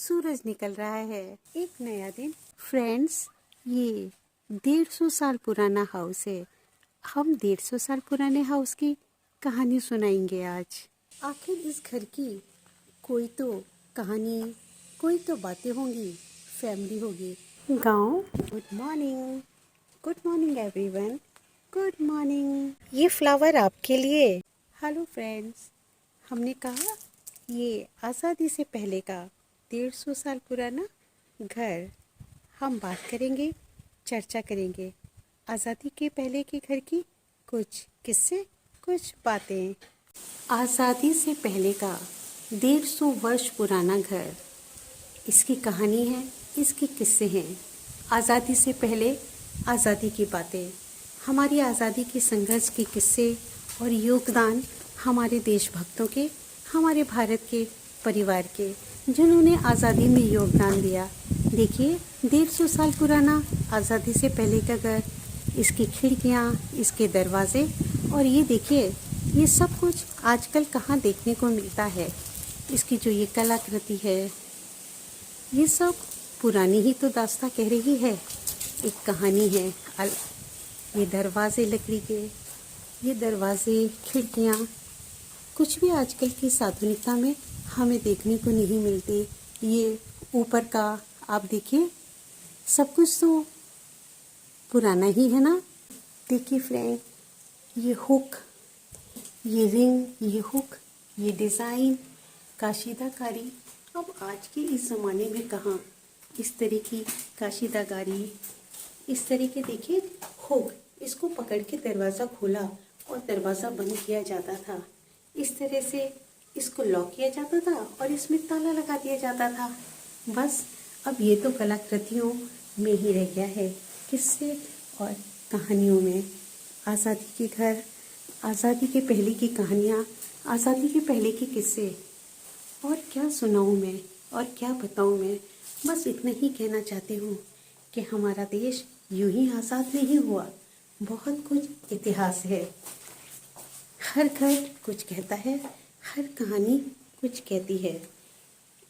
सूरज निकल रहा है, एक नया दिन। फ्रेंड्स, ये 150 साल पुराना हाउस है। हम 150 साल पुराने हाउस की कहानी सुनाएंगे आज। आखिर इस घर की कोई तो कहानी, कोई तो बातें होंगी, फैमिली होगी, गांव। Good morning everyone, good morning. ये फ्लावर आपके लिए। हेलो फ्रेंड्स, हमने कहा ये आज़ादी से पहले का 150 साल पुराना घर। हम बात करेंगे, चर्चा करेंगे आज़ादी के पहले के घर की कुछ किस्से, कुछ बातें। आज़ादी से पहले का 150 वर्ष पुराना घर, इसकी कहानी है, इसके किस्से हैं। आज़ादी से पहले आज़ादी की बातें, हमारी आज़ादी के संघर्ष के किस्से और योगदान हमारे देशभक्तों के, हमारे भारत के परिवार के, जिन्होंने आज़ादी में योगदान दिया। देखिए, 150 साल पुराना आज़ादी से पहले का घर, इसकी खिड़कियाँ, इसके दरवाजे, और ये देखिए, ये सब कुछ आजकल कहाँ देखने को मिलता है। इसकी जो ये कलाकृति है, ये सब पुरानी ही तो दास्तां कह रही है, एक कहानी है। ये दरवाजे लकड़ी के, ये दरवाजे, खिड़कियाँ, कुछ भी आजकल की इस आधुनिकता में हमें देखने को नहीं मिलती। ये ऊपर का आप देखिए, सब कुछ तो पुराना ही है ना। देखिए फ्रेंड, ये हुक, ये रिंग, ये हुक, ये डिज़ाइन, काशीदाकारी। अब आज के इस ज़माने में कहाँ इस तरह की काशीदाकारी, इस तरह के देखिए हुक, इसको पकड़ के दरवाज़ा खोला और दरवाज़ा बंद किया जाता था। इस तरह से इसको लॉक किया जाता था और इसमें ताला लगा दिया जाता था। बस अब ये तो कलाकृतियों में ही रह गया है, किस्से और कहानियों में। आज़ादी के घर, आज़ादी के पहले की कहानियाँ, आज़ादी के पहले के किस्से, और क्या सुनाऊँ मैं और क्या बताऊँ मैं। बस इतना ही कहना चाहती हूँ कि हमारा देश यूं ही आज़ाद नहीं हुआ, बहुत कुछ इतिहास है। हर घर कुछ कहता है, हर कहानी कुछ कहती है।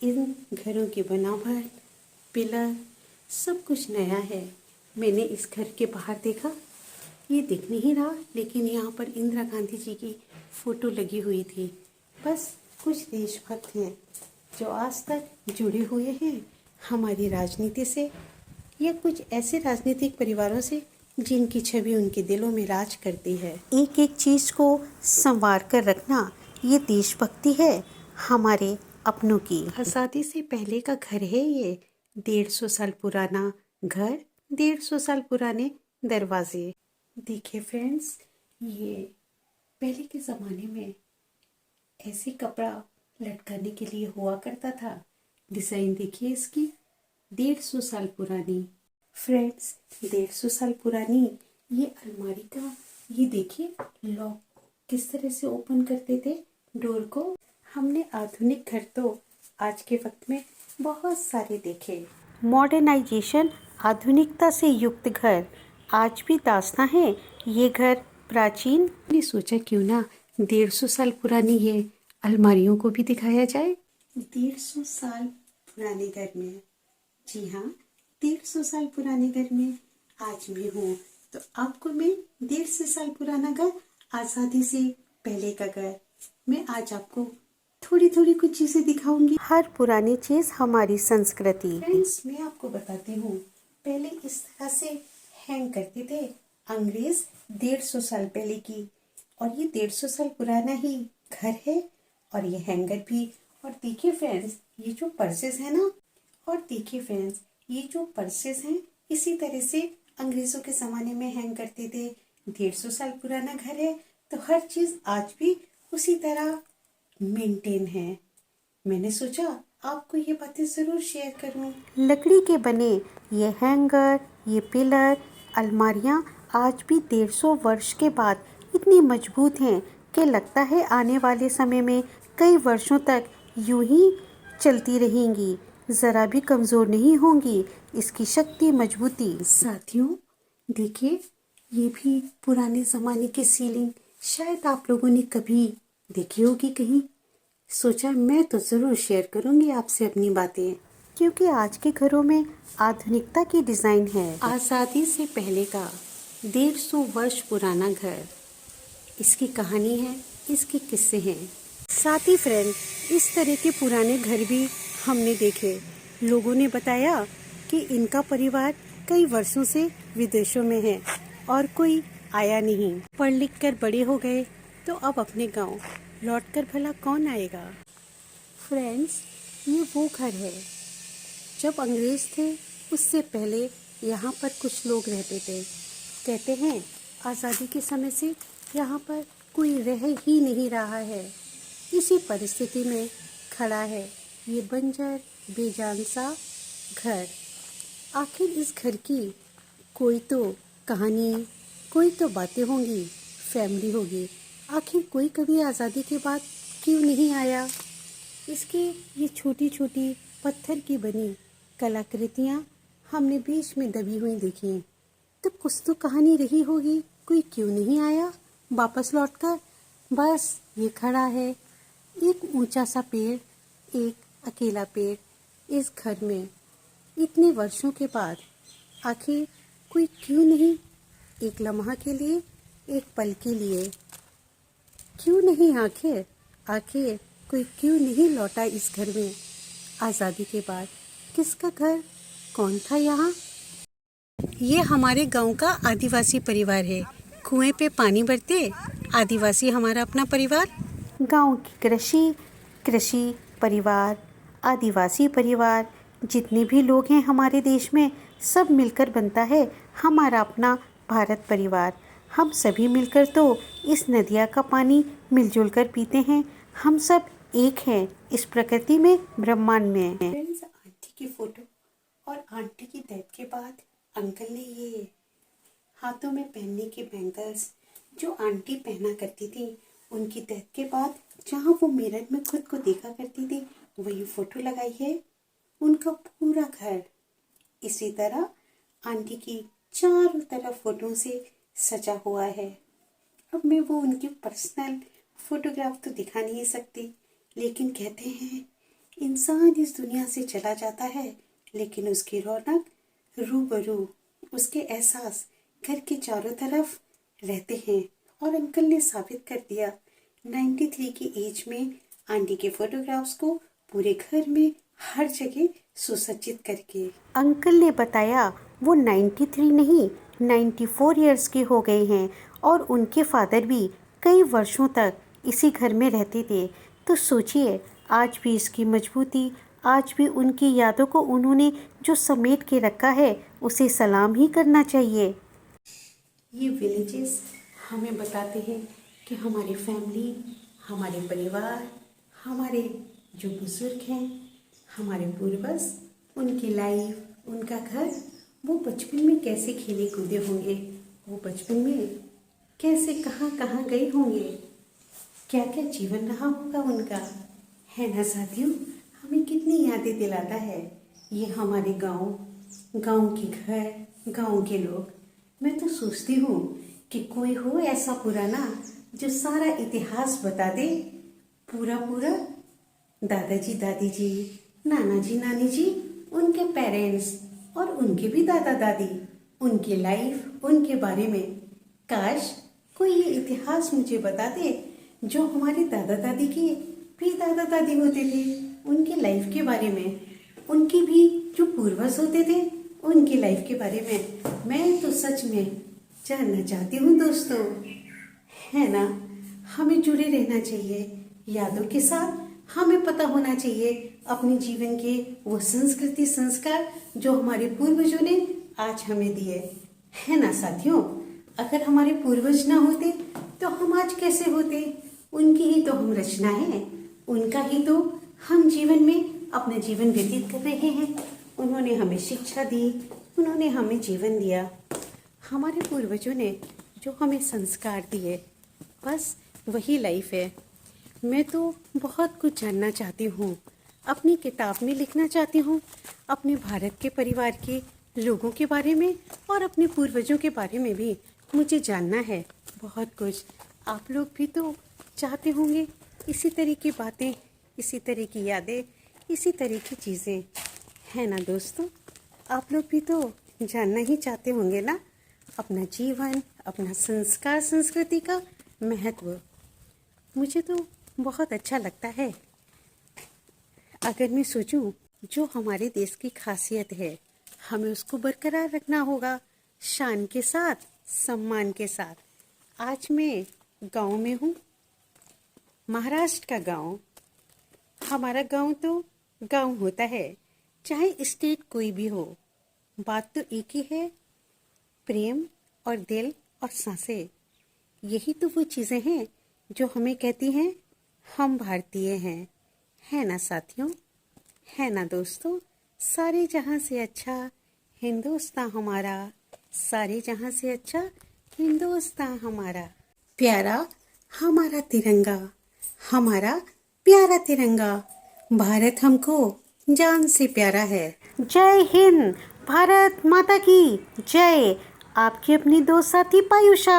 इन घरों की बनावट, पिलर, सब कुछ नया है। मैंने इस घर के बाहर देखा, ये दिख नहीं रहा, लेकिन यहाँ पर इंदिरा गांधी जी की फ़ोटो लगी हुई थी। बस कुछ देशभक्त हैं जो आज तक जुड़े हुए हैं हमारी राजनीति से, या कुछ ऐसे राजनीतिक परिवारों से जिनकी छवि उनके दिलों में राज करती है। एक एक चीज़ को संवार कर रखना, ये देशभक्ति है हमारे अपनों की। आज़ादी से पहले का घर है ये, 150 साल पुराना घर, 150 साल पुराने दरवाजे। देखिए फ्रेंड्स, ये पहले के ज़माने में ऐसे कपड़ा लटकाने के लिए हुआ करता था। डिज़ाइन देखिए इसकी, 150 साल पुरानी। फ्रेंड्स, 150 साल पुरानी ये अलमारी का, ये देखिए लॉक किस तरह से ओपन करते थे डोर को। हमने आधुनिक घर तो आज के वक्त में बहुत सारे देखे। मॉडर्नाइजेशन, आधुनिकता से युक्त घर आज भी दास्तां है। ये घर प्राचीन, ने सोचा क्यों ना 150 साल पुरानी ये अलमारियों को भी दिखाया जाए। 150 साल पुराने घर में, जी हाँ, 150 साल पुराने घर में आज भी हूँ। तो आपको मैं 150 साल पुराना घर, आज़ादी से पहले का घर, मैं आज आपको थोड़ी थोड़ी कुछ चीज़ें दिखाऊंगी। हर पुरानी चीज़ हमारी संस्कृति। फ्रेंड्स, मैं आपको बताती हूँ, पहले इस तरह से हैंग करते थे अंग्रेज, 150 साल पहले की, और ये 150 साल पुराना ही घर है, और ये हैंगर भी। और देखिए फ्रेंड्स, ये जो पर्सेस है ना, और देखिए फ्रेंड्स, ये जो पर्सेस हैं, इसी तरह से अंग्रेज़ों के ज़माने में हैंग करते थे। 150 साल पुराना घर है तो हर चीज़ आज भी उसी तरह मेंटेन है। मैंने सोचा आपको ये बातें ज़रूर शेयर करूं। लकड़ी के बने ये हैंगर, ये पिलर, अलमारियां आज भी 150 वर्ष के बाद इतनी मजबूत हैं कि लगता है आने वाले समय में कई वर्षों तक यूं ही चलती रहेंगी, ज़रा भी कमज़ोर नहीं होंगी। इसकी शक्ति, मजबूती। साथियों देखिए, ये भी पुराने ज़माने की सीलिंग, शायद आप लोगों ने कभी देखी होगी कहीं। सोचा मैं तो ज़रूर शेयर करूँगी आपसे अपनी बातें। क्योंकि आज के घरों में आधुनिकता की डिज़ाइन है। आज़ादी से पहले का 150 वर्ष पुराना घर, इसकी कहानी है, इसके किस्से हैं। साथ ही फ्रेंड, इस तरह के पुराने घर भी हमने देखे। लोगों ने बताया कि इनका परिवार कई वर्षों से विदेशों में है और कोई आया नहीं। पढ़ लिख कर बड़े हो गए तो अब अपने गांव लौटकर भला कौन आएगा। फ्रेंड्स, ये वो घर है जब अंग्रेज थे उससे पहले यहाँ पर कुछ लोग रहते थे। कहते हैं आज़ादी के समय से यहाँ पर कोई रह ही नहीं रहा है। इसी परिस्थिति में खड़ा है ये बंजर बेजान सा घर। आखिर इस घर की कोई तो कहानी, कोई तो बातें होंगी, फैमिली होगी। आखिर कोई कभी आज़ादी के बाद क्यों नहीं आया। इसकी ये छोटी छोटी पत्थर की बनी कलाकृतियाँ हमने बीच में दबी हुई देखी। तो कुछ तो कहानी रही होगी, कोई क्यों नहीं आया वापस लौटकर। बस ये खड़ा है एक ऊंचा सा पेड़, एक अकेला पेड़ इस घर में। इतने वर्षों के बाद आखिर कोई क्यों नहीं, एक लम्हा के लिए, एक पल के लिए क्यों नहीं। आखिर कोई क्यों नहीं लौटा इस घर में आज़ादी के बाद। किसका घर, कौन था यहाँ। ये हमारे गांव का आदिवासी परिवार है। कुएं पे पानी भरते आदिवासी हमारा अपना परिवार। गांव की कृषि परिवार, आदिवासी परिवार, जितने भी लोग हैं हमारे देश में, सब मिलकर बनता है हमारा अपना भारत परिवार। हम सभी मिलकर तो इस नदिया का पानी मिलजुल कर पीते हैं। हम सब एक हैं इस प्रकृति में, ब्रह्मांड में। फ्रेंड्स, आंटी की फोटो और आंटी की डेथ के बाद अंकल ने ये हाथों में पहनने के बैंगल्स जो आंटी पहना करती थी, उनकी डेथ के बाद जहाँ वो मिरर में खुद को देखा करती थी वही फोटो लगाई है। उनका पूरा घर इसी तरह आंटी की चारों तरफ फोटो से सजा हुआ है। अब मैं वो उनकी पर्सनल फोटोग्राफ तो दिखा नहीं सकती, लेकिन कहते हैं इंसान इस दुनिया से चला जाता है लेकिन उसकी रौनक रूबरू, उसके एहसास घर के चारों तरफ रहते हैं। और अंकल ने साबित कर दिया 93 की एज में आंटी के फोटोग्राफ्स को पूरे घर में हर जगह सुसज्जित करके। अंकल ने बताया वो 93 नहीं 94 इयर्स के हो गए हैं और उनके फादर भी कई वर्षों तक इसी घर में रहते थे। तो सोचिए आज भी इसकी मजबूती, आज भी उनकी यादों को उन्होंने जो समेट के रखा है उसे सलाम ही करना चाहिए। ये विलेजेस हमें बताते हैं कि हमारी फैमिली, हमारे परिवार, हमारे जो बुजुर्ग हैं, हमारे पूर्वज, उनकी लाइफ, उनका घर, वो बचपन में कैसे खेले कूदे होंगे, वो बचपन में कैसे कहाँ कहाँ गए होंगे, क्या क्या जीवन रहा होगा उनका, है ना साथियों। हमें कितनी यादें दिलाता है ये हमारे गांव के घर, गांव के लोग। मैं तो सोचती हूँ कि कोई हो ऐसा पुराना जो सारा इतिहास बता दे, पूरा दादाजी दादी जी, नाना जी नानी जी, उनके पेरेंट्स और उनके भी दादा दादी, उनकी लाइफ, उनके बारे में। काश कोई ये इतिहास मुझे बता दे जो हमारे दादा दादी के भी दादा दादी होते थे, उनकी लाइफ के बारे में, उनकी भी जो पूर्वज होते थे उनकी लाइफ के बारे में। मैं तो सच में जानना चाहती हूँ दोस्तों, है ना। हमें जुड़े रहना चाहिए यादों के साथ। हमें पता होना चाहिए अपने जीवन के वो संस्कृति संस्कार जो हमारे पूर्वजों ने आज हमें दिए, है ना साथियों। अगर हमारे पूर्वज ना होते तो हम आज कैसे होते। उनकी ही तो हम रचना है, उनका ही तो हम जीवन में अपना जीवन व्यतीत कर रहे हैं। उन्होंने हमें शिक्षा दी, उन्होंने हमें जीवन दिया। हमारे पूर्वजों ने जो हमें संस्कार दिए, बस वही लाइफ है। मैं तो बहुत कुछ जानना चाहती हूँ, अपनी किताब में लिखना चाहती हूँ अपने भारत के परिवार के लोगों के बारे में और अपने पूर्वजों के बारे में भी मुझे जानना है बहुत कुछ। आप लोग भी तो चाहते होंगे इसी तरह की बातें, इसी तरह की यादें, इसी तरह की चीज़ें, है ना दोस्तों, आप लोग भी तो जानना ही चाहते होंगे ना अपना जीवन, अपना संस्कार, संस्कृति का महत्व। मुझे तो बहुत अच्छा लगता है। अगर मैं सोचूं जो हमारे देश की खासियत है, हमें उसको बरकरार रखना होगा, शान के साथ, सम्मान के साथ। आज मैं गांव में हूँ, महाराष्ट्र का गांव। हमारा गांव तो गांव होता है, चाहे स्टेट कोई भी हो, बात तो एक ही है, प्रेम और दिल और सांसें। यही तो वो चीज़ें हैं जो हमें कहती हैं हम भारतीय हैं। है ना साथियों, है ना दोस्तों। सारे जहां से अच्छा हिंदुस्तान हमारा, सारे जहां से अच्छा हिंदुस्तान हमारा। प्यारा हमारा तिरंगा, हमारा प्यारा तिरंगा। भारत हमको जान से प्यारा है। जय हिंद, भारत माता की जय। आपकी अपनी दोस्त साथी पायुषा।